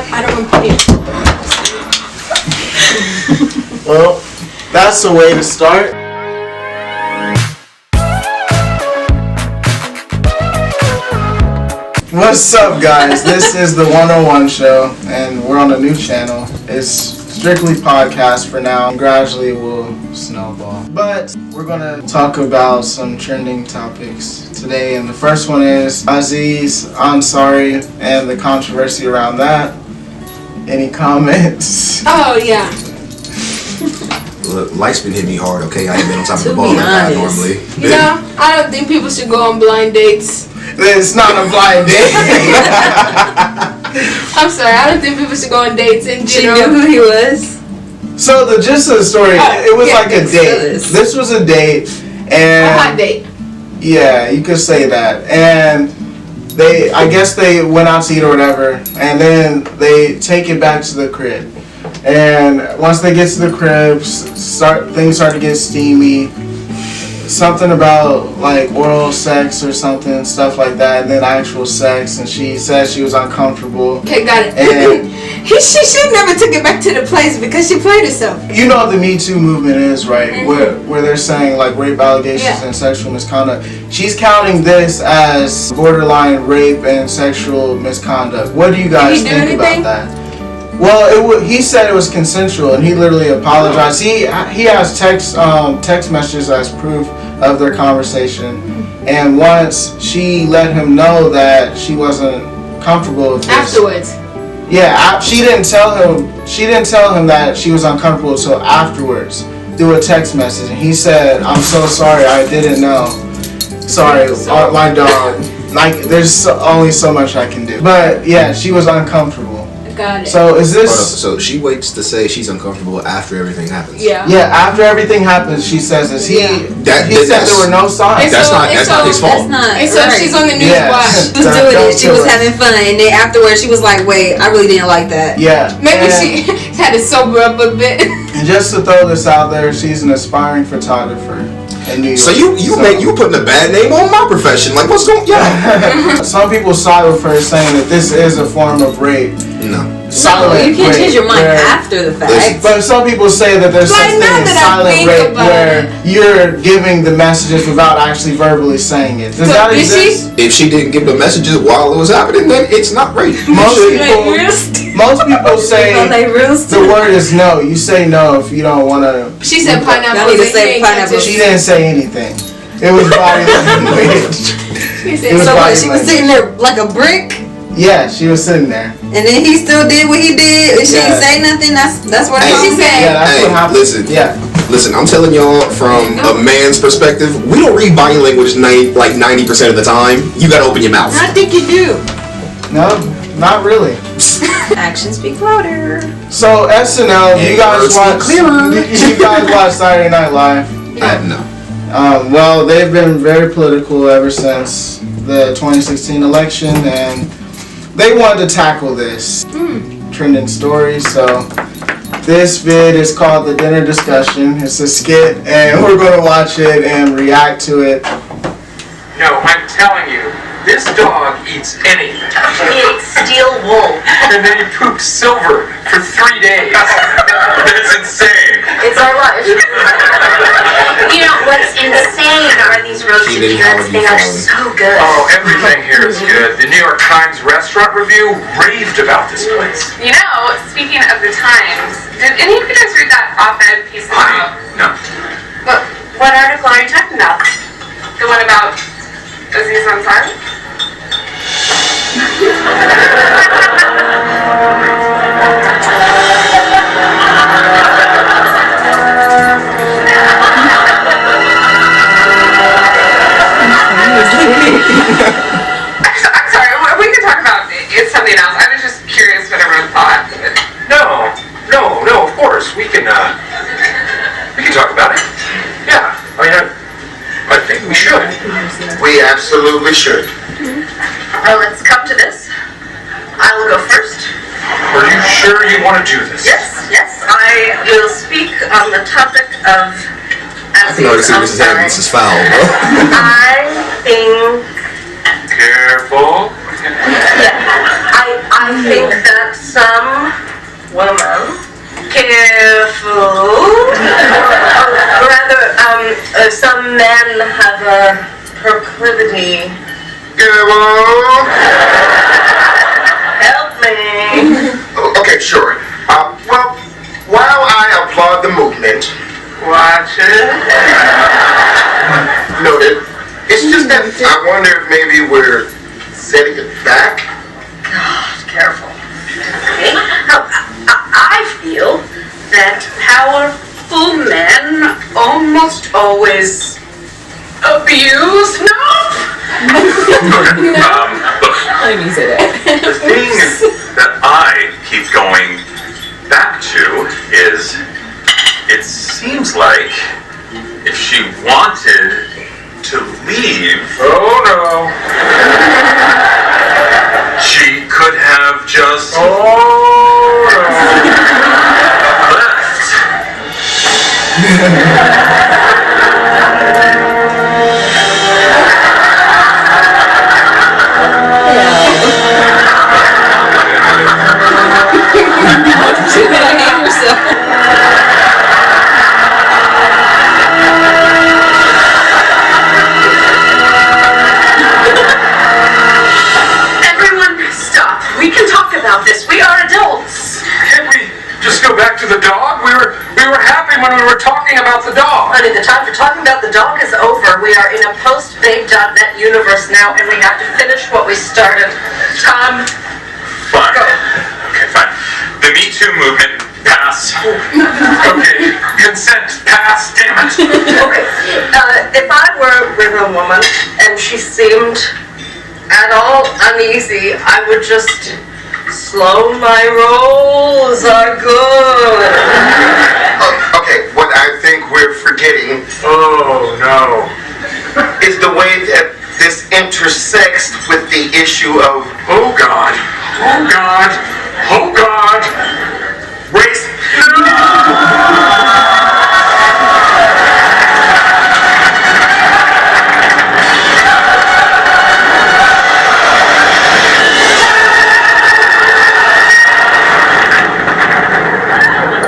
I don't want to put it. Well, that's the way to start. What's up, guys? This is the 101 show, and we're on a new channel. It's strictly podcast for now, and gradually will snowball. But we're gonna talk about some trending topics today, and the first one is Aziz Ansari and the controversy around that. Any comments? Oh, yeah. Look, life's been hitting me hard, okay? I ain't been on top of the ball like I normally. You know, I don't think people should go on blind dates. It's not a blind date. I'm sorry, I don't think people should go on dates in general. She knew who he was. So the gist of the story, it was like a date. This was a date, and a hot date. Yeah, you could say that. And I guess they went out to eat or whatever, and then they take it back to the crib. And once they get to the crib, things start to get steamy. Something about like oral sex or something, stuff like that, and then actual sex. And she said she was uncomfortable. Okay, got it. And she should never took it back to the place because she played herself. you know what the MeToo movement is, right? Mm-hmm. Where they're saying like rape allegations and sexual misconduct. She's counting this as borderline rape and sexual misconduct. What do you guys think about that? Well, he said it was consensual, and he literally apologized. He has text messages as proof of their conversation, and once she let him know that she wasn't comfortable with this. Afterwards. Yeah, she didn't tell him. She didn't tell him that she was uncomfortable until afterwards, through a text message, and he said, "I'm so sorry, I didn't know. Sorry, my dog. Like, there's only so much I can do." But yeah, she was uncomfortable. Got it. So is this? So she waits to say she's uncomfortable after everything happens. Yeah. Yeah, after everything happens, she says this. He said there were no signs. That's not his fault. That's not. And so she's on the news watch. She was doing it. She was having fun, and then afterwards, she was like, "Wait, I really didn't like that." Yeah. Maybe she had to sober up a bit. And just to throw this out there, she's an aspiring photographer in New York. So you putting a bad name on my profession? Like, what's going on? Some people side with her, saying that this is a form of rape. No. You can't change your mind after the fact. But some people say that there's such thing as silent rape, where you're giving the messages without actually verbally saying it. Does that exist? If she didn't give the messages while it was happening, then it's not rape. Most people say the word is no. You say no if you don't want to. She said pineapple. I need to say pineapple. She didn't say anything. It was body language. So what? She was sitting there like a brick. Yeah, she was sitting there. And then he still did what he did. And she didn't say nothing. That's what she said. Yeah, that's what happened. Listen, I'm telling y'all from a man's perspective, we don't read body language 90% of the time. You gotta open your mouth. I think you do. No, not really. Actions speak louder. So SNL, you guys watch Saturday Night Live? No. Well, they've been very political ever since the 2016 election, and they wanted to tackle this trending story. So this vid is called the Dinner Discussion. It's a skit, and we're going to watch it and react to it. No, I'm telling you, this dog eats anything. He ate steel wool. And then he poops silver for 3 days. That's insane. It's our life. You know, what's insane are these roasted peanuts. They are so good. Oh, everything here is good. The New York Times restaurant review raved about this place. You know, speaking of the Times, did any of you guys read that op-ed piece about... No. What article are you talking about? The one about Aziz Ansari? I'm sorry, we can talk about it's something else. I was just curious what everyone thought. No, of course. We can talk about it. Yeah, I mean, I think we should. We absolutely should. Well, let's come to this. I will go first. Are you sure you want to do this? Yes. I will speak on the topic of Aziz Ansari. This is foul, bro. I think... Careful. Yeah. I I think that some women, careful, rather, some men have a proclivity. Help me. Okay, sure. Well, while I applaud the movement, watch it. Noted. It's just that I wonder if maybe we're setting it back. God, careful. Okay. Now, I feel that powerful men almost always abuse. No. Let me say that. The thing that I keep going back to is, it seems like if she wanted to leave, oh no, she could have just Everyone, stop. We can talk about this. We are adults. Can't we just go back to the dog? We were happy when we were talking about the dog. Honey, the time for talking about the dog is over. We are in a post-babe.net universe now, and we have to finish what we started. Tom, Fine. go. Okay, fine. The MeToo movement, pass. Okay, consent, pass, damn it. Okay, if I were with a woman and she seemed at all uneasy, I would just slow my rolls are good. Okay, what I think we're forgetting, oh no, is the way that this intersects with the issue of, oh God, race.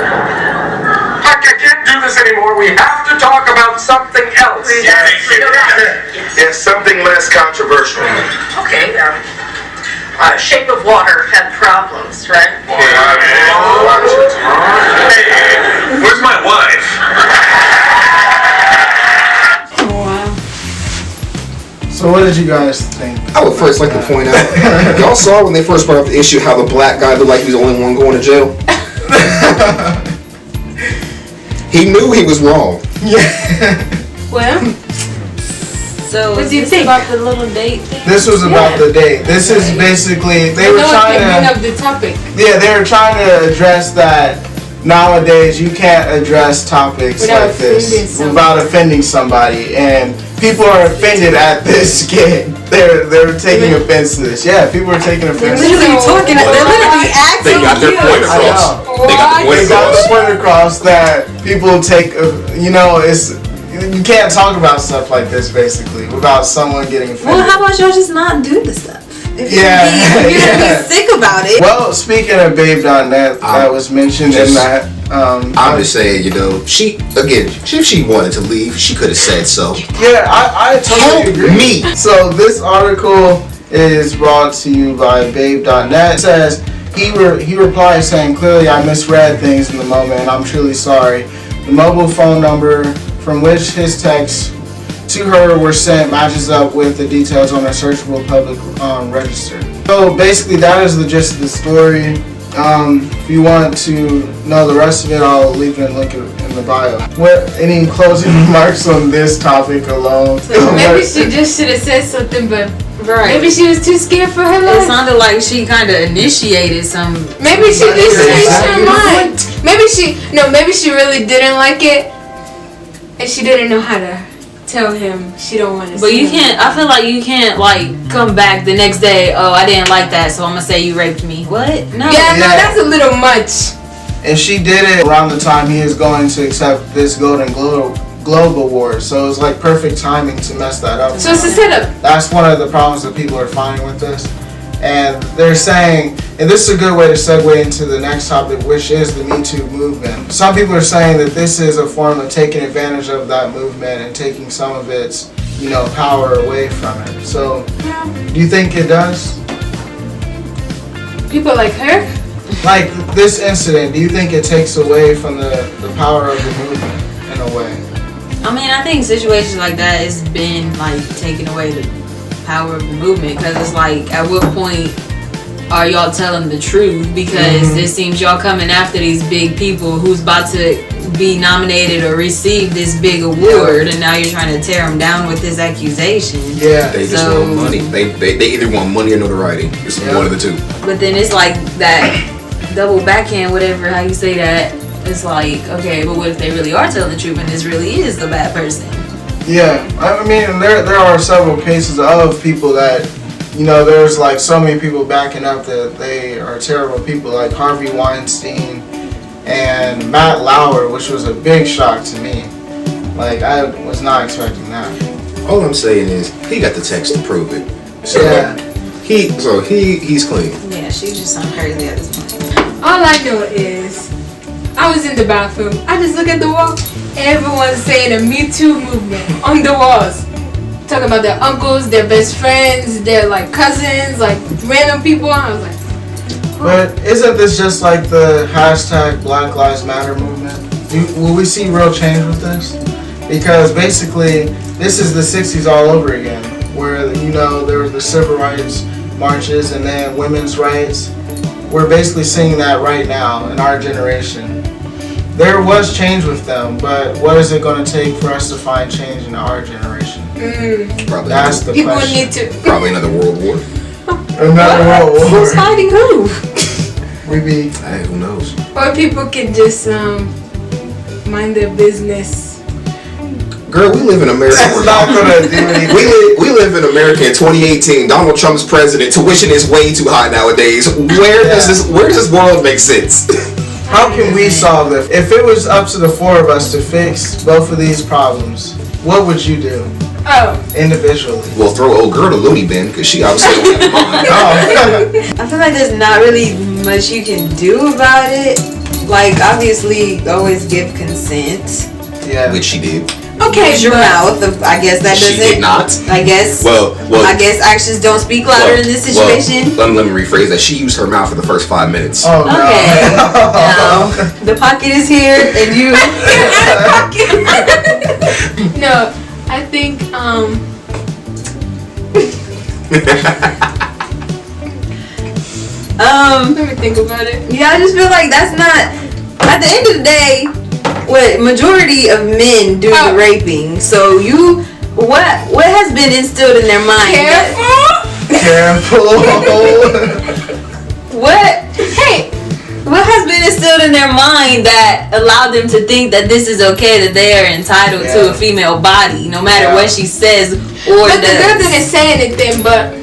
I can't do this anymore. We have to talk about something else. Yes, something less controversial. Okay, Shape of Water had problems, right? Hey, where's my wife? So what did you guys think? I would first like to point out, y'all saw when they first brought up the issue how the black guy looked like he was the only one going to jail? He knew he was wrong. Well, So what do you think about the little date thing? This was about the date. This is basically they were trying bring to. up the topic. Yeah, they were trying to address that. Nowadays, you can't address topics Without like this offending somebody. without offending somebody, and people are offended at this skit. They're taking offense to this. Yeah, people are taking offense. They're literally talking. They're literally asking They got their you. point I across. know. They got the point They got across. the point across that people take. It's you can't talk about stuff like this basically without someone getting offended. Well, how about y'all just not do the stuff? If you're Yeah, gonna be yeah. sick about it. Well, speaking of babe.net, that was mentioned in that. I'm just saying, if she wanted to leave, she could have said so. Yeah, I totally agree. Me. So this article is brought to you by babe.net. It says, he replied saying, clearly I misread things in the moment and I'm truly sorry. The mobile phone number from which his texts to her were sent matches up with the details on a searchable public register. So basically that is the gist of the story. If you want to know the rest of it, I'll leave it and link it in the bio. Any closing remarks on this topic alone? Maybe she just should have said something, but Right. maybe she was too scared for her It life. sounded like she kind of initiated some. Maybe she just changed her Exactly. mind. Maybe she really didn't like it, and she didn't know how to tell him she don't want to. But you can't. I feel like you can't come back the next day. Oh, I didn't like that, so I'm gonna say you raped me. What? No. Yeah, no, that's a little much. And she did it around the time he is going to accept this Golden Globe Award. So it's like perfect timing to mess that up. So it's a setup. That's one of the problems that people are finding with this. And they're saying, and this is a good way to segue into the next topic, which is the MeToo movement. Some people are saying that this is a form of taking advantage of that movement and taking some of its, power away from it. So, do you think it does? People like her? Like this incident, do you think it takes away from the power of the movement in a way? I mean, I think situations like that has been like taking away the power of the movement, because it's like, at what point are y'all telling the truth? Because it seems y'all coming after these big people who's about to be nominated or receive this big award, and now you're trying to tear them down with this accusation. Yeah. They just want money. They either want money or notoriety. It's one of the two. But then it's like that double backhand, whatever, how you say that. It's like, okay, but what if they really are telling the truth and this really is the bad person? Yeah, I mean, there are several cases of people that, there's like so many people backing up that they are terrible people, like Harvey Weinstein and Matt Lauer, which was a big shock to me. Like, I was not expecting that. All I'm saying is, he got the text to prove it. So Yeah. he's clean. Yeah, she's just so crazy at this point. All I know is, I was in the bathroom. I just look at the wall. Everyone's saying a Me Too movement on the walls. Talking about their uncles, their best friends, their like cousins, like random people. I was like, But isn't this just like the hashtag Black Lives Matter movement? Will we see real change with this? Because basically, this is the 60s all over again, where, there were the civil rights marches and then women's rights. We're basically seeing that right now in our generation. There was change with them, but what is it going to take for us to find change in our generation? Probably That's the people question. need to. Probably another world war. Another world war. Who's fighting who? We be. Hey, who knows? Or people can just mind their business. Girl, we live in America. That's not gonna do anything. We live in America in 2018. Donald Trump's president. Tuition is way too high nowadays. Where does this world make sense? How can we solve this? If it was up to the four of us to fix both of these problems, what would you do individually? We'll throw old girl to loony bin because she obviously don't have a mind. Oh. I feel like there's not really much you can do about it. Like, obviously, always give consent. Yeah. Which she did. Okay, Use your mouth. I guess that doesn't. She did not. I guess. Well. I guess actions don't speak louder in this situation. Let me rephrase that. She used her mouth for the first 5 minutes. Oh no. Okay. Now, the pocket is here, and you. No, I think let me think about it. Yeah, I just feel like that's not. At the end of the day, what majority of men do the raping. So what has been instilled in their mind? Careful. What has been instilled in their mind that allowed them to think that this is okay, that they are entitled to a female body, no matter what she says or But does. the girl didn't say anything, but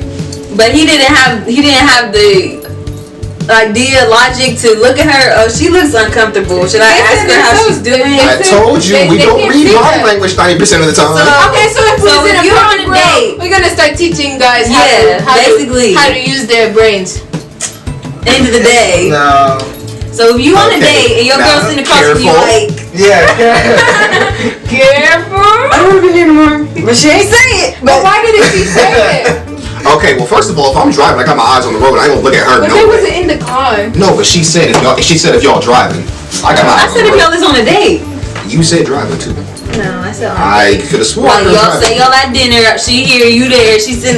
he didn't have the logic to look at her. Oh, she looks uncomfortable. Should I ask her how she's doing? I told you, we don't read body language 90% of the time. okay, so if we're in a you're on a public date, world, we're gonna start teaching guys how to use their brains. End of the day. No. So if you on a date and your girl sitting across from you like, Careful. I don't want to be here anymore. But she ain't say it. But why didn't she say it? Okay, well, first of all, if I'm driving, I got my eyes on the road. I ain't gonna look at her. But they wasn't in the car. No, but she said if y'all driving, I got my eyes I said on if the y'all road. is on a date. You said driving too. No, I said on a I date. could have sworn. Like y'all say y'all at dinner, she here, you there, she's in.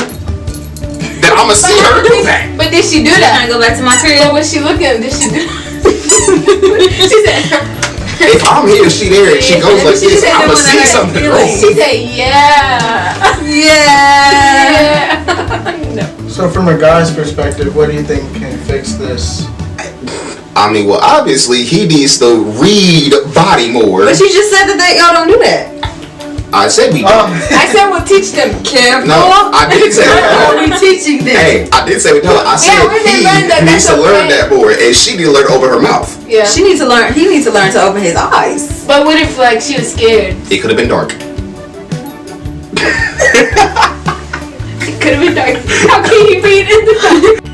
Then I'ma see her do that. But did she do Trying that? to go back to my crib. What was she looking at? Did she do She said, If I'm here, she there, and she goes like She this, said I'ma that see was her something feeling. wrong. She said, yeah. Yeah. So from a guy's perspective, what do you think can fix this? I mean, well, obviously he needs to read body more. But she just said that y'all don't do that. I said we don't. I said we'll teach them. Careful. No, I didn't say What are we we don't. teaching them? Hey, I did say we don't. I said when they learn that, he needs that's to learn okay. that more, and she need to learn to open her mouth. Yeah. He needs to learn to open his eyes. But what if like she was scared? It could have been dark. It could have been dark. How can you read in the dark?